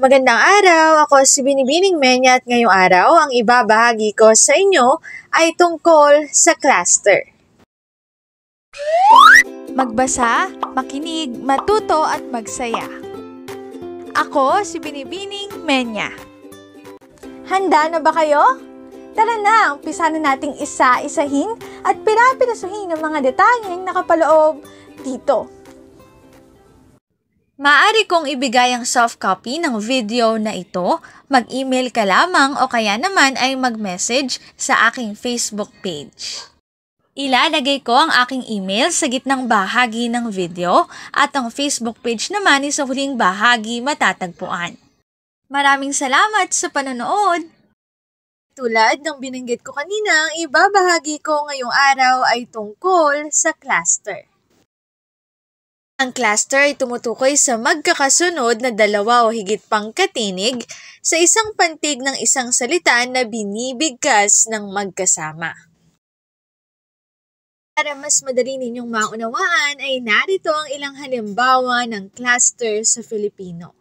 Magandang araw! Ako si Binibining Menya at ngayong araw ang ibabahagi ko sa inyo ay tungkol sa cluster. Magbasa, makinig, matuto at magsaya. Ako si Binibining Menya. Handa na ba kayo? Tara na, umpisa na nating isa-isahin at pirapirasuhin ang mga detalyeng nakapaloob dito. Maaari kong ibigay ang soft copy ng video na ito, mag-email ka lamang o kaya naman ay mag-message sa aking Facebook page. Ilalagay ko ang aking email sa gitnang bahagi ng video at ang Facebook page naman ay sa huling bahagi matatagpuan. Maraming salamat sa panonood! Tulad ng binanggit ko kanina, ang ibabahagi ko ngayong araw ay tungkol sa cluster. Ang cluster ay tumutukoy sa magkakasunod na dalawa o higit pang katinig sa isang pantig ng isang salita na binibigkas ng magkasama. Para mas madali ninyong maunawaan ay narito ang ilang halimbawa ng cluster sa Filipino.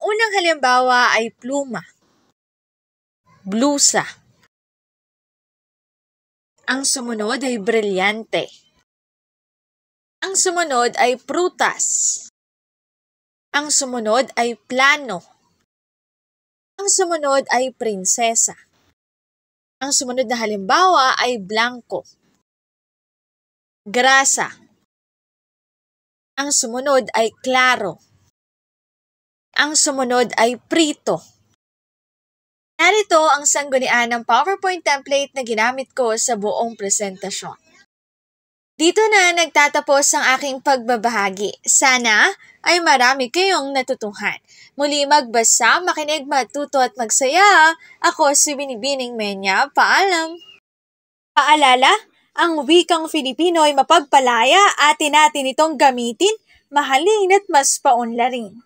Unang halimbawa ay pluma, blusa. Ang sumunod ay brilyante. Ang sumunod ay prutas. Ang sumunod ay plano. Ang sumunod ay prinsesa. Ang sumunod na halimbawa ay blanco. Grasa. Ang sumunod ay klaro. Ang sumunod ay prito. Narito ang sanggunian ng PowerPoint template na ginamit ko sa buong presentasyon. Dito na nagtatapos ang aking pagbabahagi. Sana ay marami kayong natutuhan. Muli magbasa, makinig, matuto at magsaya. Ako si Binibining Menya. Paalam! Paalala, ang wikang Filipino ay mapagpalaya at natin itong gamitin, mahalin at mas paunlarin.